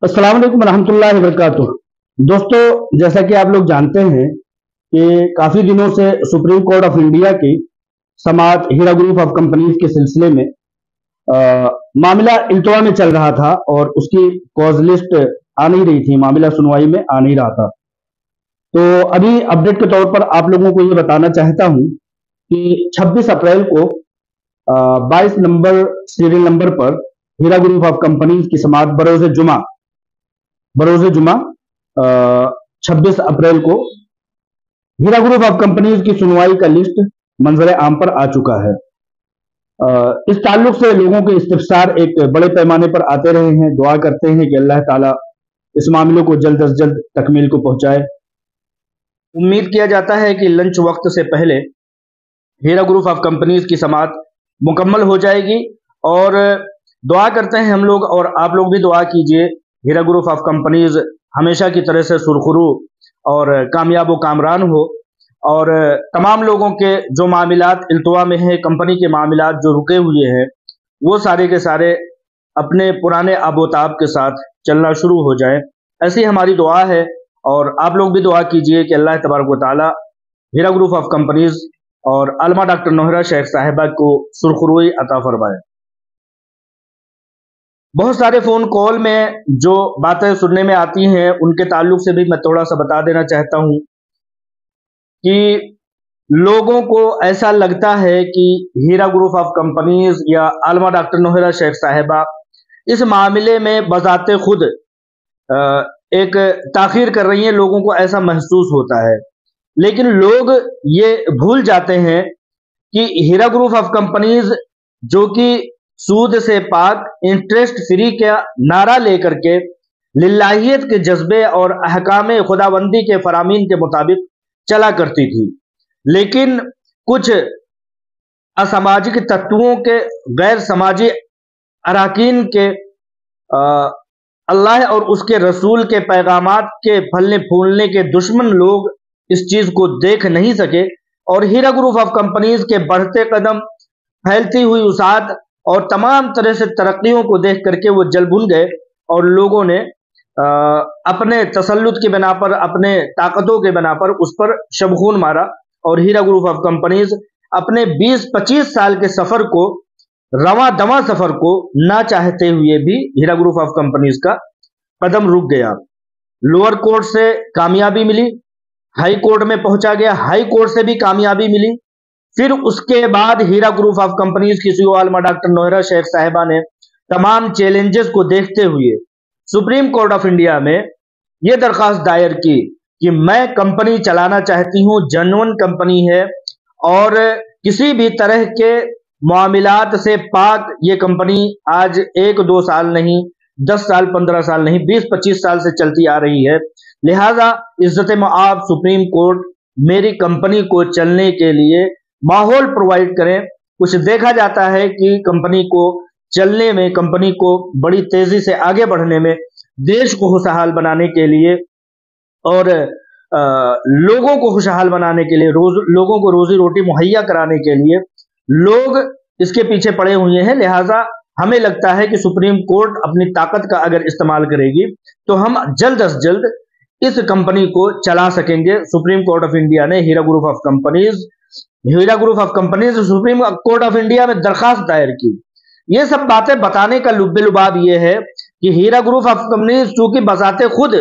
अस्सलाम वालेकुम रहमतुल्लाहि वबरकातुह। दोस्तों, जैसा कि आप लोग जानते हैं कि काफी दिनों से सुप्रीम कोर्ट ऑफ इंडिया की समाअत हीरा ग्रुप ऑफ कंपनीज के सिलसिले में मामला इल्तवा में चल रहा था और उसकी कॉज लिस्ट आ नहीं रही थी, मामला सुनवाई में आ नहीं रहा था। तो अभी अपडेट के तौर पर आप लोगों को ये बताना चाहता हूं कि 26 अप्रैल को 22 नंबर सीरियल नंबर पर हीरा ग्रुप ऑफ कंपनीज की समाअत बरोज़ जुमा 26 अप्रैल को हीरा ग्रुप ऑफ कंपनीज की सुनवाई का लिस्ट मंजर आम पर आ चुका है। इस ताल्लुक से लोगों के इस्तिफसार एक बड़े पैमाने पर आते रहे हैं। दुआ करते हैं कि अल्लाह ताला इस मामले को जल्द अज जल्द तकमील को पहुंचाए। उम्मीद किया जाता है कि लंच वक्त से पहले हीरा ग्रुप ऑफ कंपनीज की समाअत मुकम्मल हो जाएगी और दुआ करते हैं हम लोग, और आप लोग भी दुआ कीजिए, हीरा ग्रुप ऑफ कंपनीज हमेशा की तरह से सुरखुरू और कामयाब व कामरान हो, और तमाम लोगों के जो मामलात इल्तवा में हैं, कंपनी के मामलात जो रुके हुए हैं, वो सारे के सारे अपने पुराने आबोताब के साथ चलना शुरू हो जाए। ऐसी हमारी दुआ है, और आप लोग भी दुआ कीजिए कि अल्लाह तबारक व तआला हीरा ग्रुप ऑफ कंपनीज और आलमा डॉक्टर नोहरा शेख साहिबा को सुरखुरूई अता फरमाए। बहुत सारे फोन कॉल में जो बातें सुनने में आती हैं, उनके ताल्लुक से भी मैं थोड़ा सा बता देना चाहता हूं कि लोगों को ऐसा लगता है कि हीरा ग्रुप ऑफ कंपनीज या आलमा डॉक्टर नोहरा शेख साहिबा इस मामले में बजाते खुद एक ताखीर कर रही हैं, लोगों को ऐसा महसूस होता है। लेकिन लोग ये भूल जाते हैं कि हीरा ग्रुप ऑफ कंपनीज जो कि सूद से पाक, इंटरेस्ट फ्री का नारा लेकर के लिल्लाहियत के जज्बे और अहकाम खुदाबंदी के फरामीन के मुताबिक चला करती थी, लेकिन कुछ असामाजिक तत्वों के, गैर समाजी अराकीन के, अल्लाह और उसके रसूल के पैगामात के फलने फूलने के दुश्मन लोग इस चीज को देख नहीं सके, और हीरा ग्रुप ऑफ कंपनीज के बढ़ते कदम, फैलती हुई वसात और तमाम तरह से तरक्कियों को देख करके वो जल भुन गए, और लोगों ने अपने तसल्लुत की बिना पर, अपने ताकतों के बिना पर उस पर शबखून मारा, और हीरा ग्रुप ऑफ कंपनीज अपने 20-25 साल के सफर को, रवा दवा सफर को ना चाहते हुए भी हीरा ग्रुप ऑफ कंपनीज का कदम रुक गया। लोअर कोर्ट से कामयाबी मिली, हाई कोर्ट में पहुंचा गया, हाई कोर्ट से भी कामयाबी मिली, फिर उसके बाद हीरा ग्रुप ऑफ कंपनीज की सीईओ आलमा डॉक्टर नोहरा शेख साहिबा ने तमाम चैलेंजेस को देखते हुए सुप्रीम कोर्ट ऑफ इंडिया में यह दरखास्त दायर की कि मैं कंपनी चलाना चाहती हूं, जेन्युइन कंपनी है और किसी भी तरह के मामलात से पाक ये कंपनी आज 1-2 साल नहीं, 10 साल 15 साल नहीं, 20-25 साल से चलती आ रही है। लिहाजा इज्जत मआब सुप्रीम कोर्ट मेरी कंपनी को चलने के लिए माहौल प्रोवाइड करें। कुछ देखा जाता है कि कंपनी को चलने में, कंपनी को बड़ी तेजी से आगे बढ़ने में, देश को खुशहाल बनाने के लिए और लोगों को खुशहाल बनाने के लिए, लोगों को रोजी रोटी मुहैया कराने के लिए लोग इसके पीछे पड़े हुए हैं। लिहाजा हमें लगता है कि सुप्रीम कोर्ट अपनी ताकत का अगर इस्तेमाल करेगी तो हम जल्द अज जल्द इस कंपनी को चला सकेंगे। सुप्रीम कोर्ट ऑफ इंडिया ने Heera group of companies supreme court of India में दरखास्त दायर की। ये सब बातें बताने का लुब्बे लुबाब ये है कि हीरा ग्रुप ऑफ कंपनीज चूंकि बजाते खुद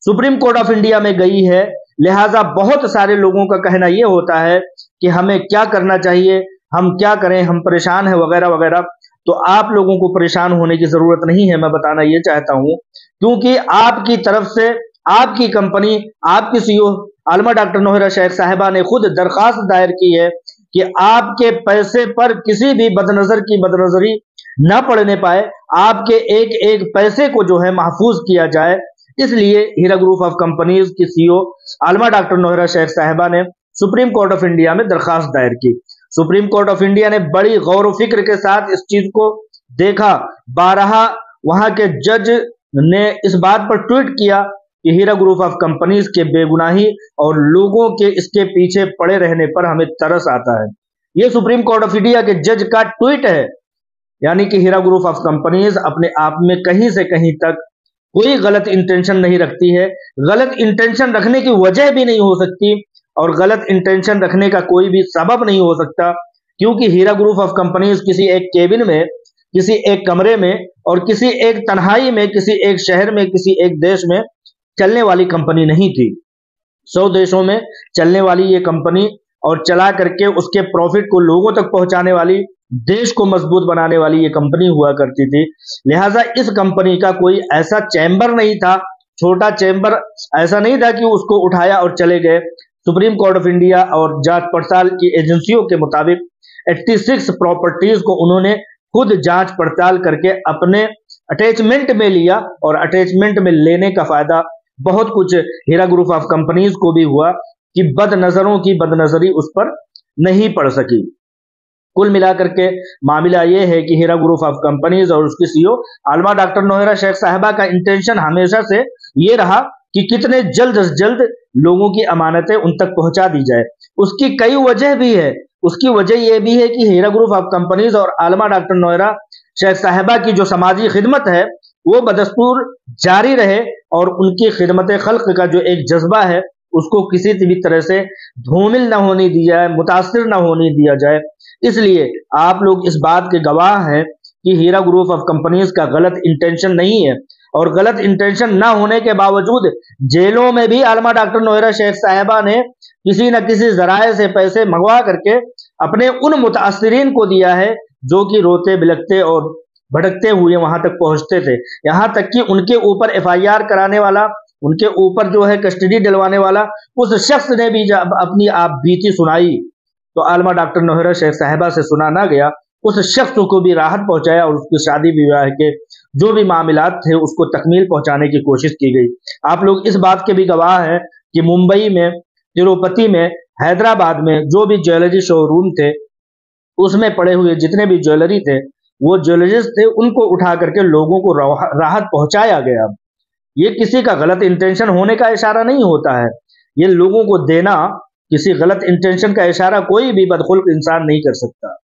सुप्रीम कोर्ट ऑफ इंडिया में गई है, लिहाजा बहुत सारे लोगों का कहना यह होता है कि हमें क्या करना चाहिए, हम क्या करें, हम परेशान हैं वगैरह वगैरह। तो आप लोगों को परेशान होने की जरूरत नहीं है, मैं बताना यह चाहता हूं, क्योंकि आपकी तरफ से आपकी कंपनी, आपकी सीईओ आलमा डॉक्टर नोहरा शेख साहिबा ने खुद दरखास्त दायर की है कि आपके पैसे पर किसी भी बदनजर की बदनजरी न पड़ने पाए, आपके एक एक पैसे को जो है महफूज किया जाए। इसलिए हीरा ग्रुप ऑफ कंपनीज की सीईओ आलमा डॉक्टर नोहरा शेख साहिबा ने सुप्रीम कोर्ट ऑफ इंडिया में दरखास्त दायर की। सुप्रीम कोर्ट ऑफ इंडिया ने बड़ी गौर व फिक्र के साथ इस चीज को देखा। 12 वहां के जज ने इस बात पर ट्वीट किया कि हीरा ग्रुप ऑफ कंपनीज के बेगुनाही और लोगों के इसके पीछे पड़े रहने पर हमें तरस आता है। यह सुप्रीम कोर्ट ऑफ इंडिया के जज का ट्वीट है, यानी कि हीरा ग्रुप ऑफ कंपनीज अपने आप में कहीं से कहीं तक कोई गलत इंटेंशन नहीं रखती है, गलत इंटेंशन रखने की वजह भी नहीं हो सकती और गलत इंटेंशन रखने का कोई भी सबब नहीं हो सकता, क्योंकि हीरा ग्रुप ऑफ कंपनीज किसी एक केबिन में, किसी एक कमरे में और किसी एक तन्हाई में, किसी एक शहर में, किसी एक देश में चलने वाली कंपनी नहीं थी। 100 देशों में चलने वाली ये कंपनी और चला करके उसके प्रॉफिट को लोगों तक पहुंचाने वाली, देश को मजबूत बनाने वाली ये कंपनी हुआ करती थी। लिहाजा इस कंपनी का कोई ऐसा चैम्बर नहीं था, छोटा चैम्बर ऐसा नहीं था कि उसको उठाया और चले गए। सुप्रीम कोर्ट ऑफ इंडिया और जांच पड़ताल की एजेंसियों के मुताबिक 86 प्रॉपर्टीज को उन्होंने खुद जांच पड़ताल करके अपने अटैचमेंट में लिया और अटैचमेंट में लेने का फायदा बहुत कुछ हीरा ग्रुप ऑफ कंपनीज को भी हुआ कि बदनजरों की बदनजरी उस पर नहीं पड़ सकी। कुल मिलाकर के मामला यह है कि हीरा ग्रुप ऑफ कंपनीज और उसकी सीईओ आलमा डॉक्टर नोहेरा शेख साहिबा का इंटेंशन हमेशा से ये रहा कि कितने जल्द से जल्द लोगों की अमानतें उन तक पहुंचा दी जाए। उसकी कई वजह भी है। उसकी वजह यह भी है कि हीरा ग्रुप ऑफ कंपनीज और आलमा डॉक्टर नोहेरा शेख साहिबा की जो समाजी खिदमत है वो बदस्तूर जारी रहे और उनकी खिदमत खल्क का जो एक जज्बा है उसको किसी भी तरह से धूमिल न होने दिया जाए, मुतासिर न होने दिया जाए। इसलिए आप लोग इस बात के गवाह हैं कि हीरा ग्रुप ऑफ कंपनीज का गलत इंटेंशन नहीं है और गलत इंटेंशन ना होने के बावजूद जेलों में भी आलमा डॉक्टर नोहेरा शेख साहिबा ने किसी न किसी जराए से पैसे मंगवा करके अपने उन मुतासिरीन को दिया है जो कि रोते बिलखते और भटकते हुए वहां तक पहुंचते थे। यहां तक कि उनके ऊपर एफआईआर कराने वाला, उनके ऊपर जो है कस्टडी दिलवाने वाला उस शख्स ने भी जब अपनी आप बीती सुनाई तो आलमा डॉक्टर नोहेरा शेख साहिबा से सुना ना गया, उस शख्स को भी राहत पहुंचाया और उसकी शादी विवाह के जो भी मामलात थे उसको तकमील पहुंचाने की कोशिश की गई। आप लोग इस बात के भी गवाह हैं कि मुंबई में, तिरुपति में, हैदराबाद में जो भी ज्वेलरी शोरूम थे उसमें पड़े हुए जितने भी ज्वेलरी थे वो ज्वेलरीज थे उनको उठा करके लोगों को राहत पहुंचाया गया। ये किसी का गलत इंटेंशन होने का इशारा नहीं होता है। ये लोगों को देना किसी गलत इंटेंशन का इशारा कोई भी बदखुल्क इंसान नहीं कर सकता।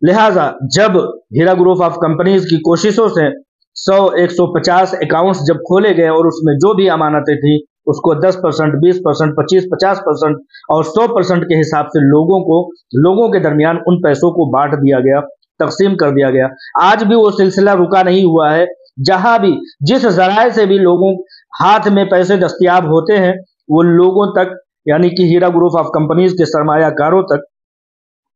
लिहाजा जब हीरा ग्रुप ऑफ कंपनीज की कोशिशों से 100, 150 अकाउंट्स जब खोले गए और उसमें जो भी अमानतें थी उसको 10%, 20%, 25, 50% और 100% के हिसाब से लोगों के दरमियान उन पैसों को बांट दिया गया, तकसीम कर दिया गया। आज भी वो सिलसिला रुका नहीं हुआ है। जहां भी जिस जराए से भी लोगों हाथ में पैसे दस्तयाब होते हैं वो लोगों तक यानी कि हीरा ग्रुप ऑफ कंपनीज के सरमायाकारों तक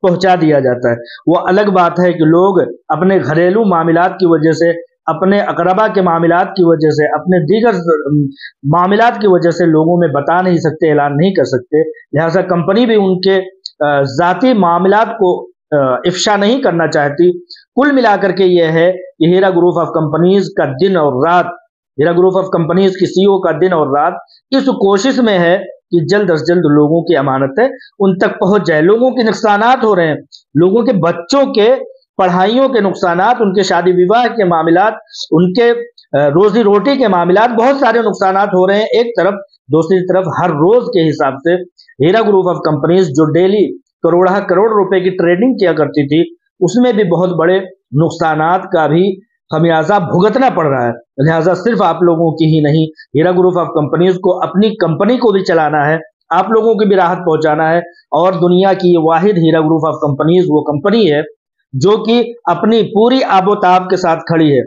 पहुंचा दिया जाता है। वो अलग बात है कि लोग अपने घरेलू मामलात की वजह से, अपने अकरबा के मामलात की वजह से, अपने दीगर मामलात की वजह से लोगों में बता नहीं सकते, ऐलान नहीं कर सकते। लिहाजा कंपनी भी उनके जाती मामलात को इफ्शा नहीं करना चाहती। कुल मिलाकर के ये है कि हीरा ग्रुप ऑफ कंपनीज का दिन और रात, हीरा ग्रुप ऑफ कंपनीज की सीईओ का दिन और रात इस कोशिश में है कि जल्द से जल्द लोगों की अमानतें उन तक पहुंच जाए। लोगों के नुकसानात हो रहे हैं, लोगों के बच्चों के पढ़ाइयों के नुकसानात, उनके शादी विवाह के मामलात, उनके रोजी रोटी के मामलात, बहुत सारे नुकसानात हो रहे हैं एक तरफ। दूसरी तरफ हर रोज के हिसाब से हीरा ग्रुप ऑफ कंपनीज जो डेली करोड़ रुपए की ट्रेडिंग किया करती थी उसमें भी बहुत बड़े नुकसानात का भी खमियाजा भुगतना पड़ रहा है। लिहाजा सिर्फ आप लोगों की ही नहीं, हीरा ग्रुप ऑफ कंपनीज को अपनी कंपनी को भी चलाना है, आप लोगों की भी राहत पहुंचाना है। और दुनिया की ये वाहिद हीरा ग्रुप ऑफ कंपनीज वो कंपनी है जो कि अपनी पूरी आबोताब के साथ खड़ी है।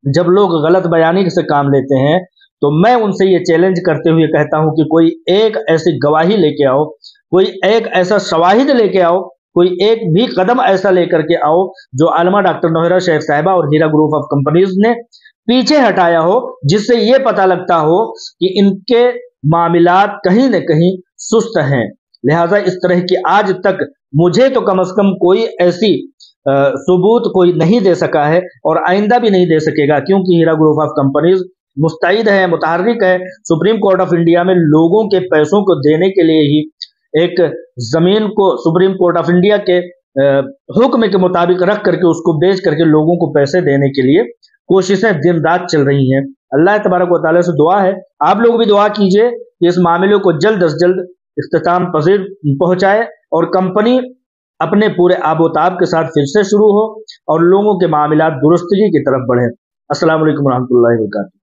जब लोग गलत बयानी से काम लेते हैं तो मैं उनसे ये चैलेंज करते हुए कहता हूं कि कोई एक ऐसी गवाही लेके आओ, कोई एक ऐसा शवाहिद लेके आओ, कोई एक भी कदम ऐसा लेकर के आओ जो आलमा डॉक्टर नोहेरा शेख साहिबा और हीरा ग्रुप ऑफ कंपनीज ने पीछे हटाया हो, जिससे ये पता लगता हो कि इनके मामलात कहीं न कहीं सुस्त हैं। लिहाजा इस तरह की आज तक मुझे तो कम से कम कोई ऐसी सबूत कोई नहीं दे सका है और आइंदा भी नहीं दे सकेगा, क्योंकि हीरा ग्रुप ऑफ कंपनीज मुस्तैद है, मुतहर्रिक है। सुप्रीम कोर्ट ऑफ इंडिया में लोगों के पैसों को देने के लिए ही एक जमीन को सुप्रीम कोर्ट ऑफ इंडिया के हुक्म के मुताबिक रख करके उसको बेच करके लोगों को पैसे देने के लिए कोशिशें दिन रात चल रही हैं। अल्लाह तबारक व तआला से दुआ है, आप लोग भी दुआ कीजिए कि इस मामले को जल्द से जल्द इख्तिताम पजीर पहुंचाए और कंपनी अपने पूरे आबोताब के साथ फिर से शुरू हो और लोगों के मामलात दुरुस्तगी की तरफ बढ़े। अस्सलाम वालेकुम रहमतुल्लाहि व बरकातहू।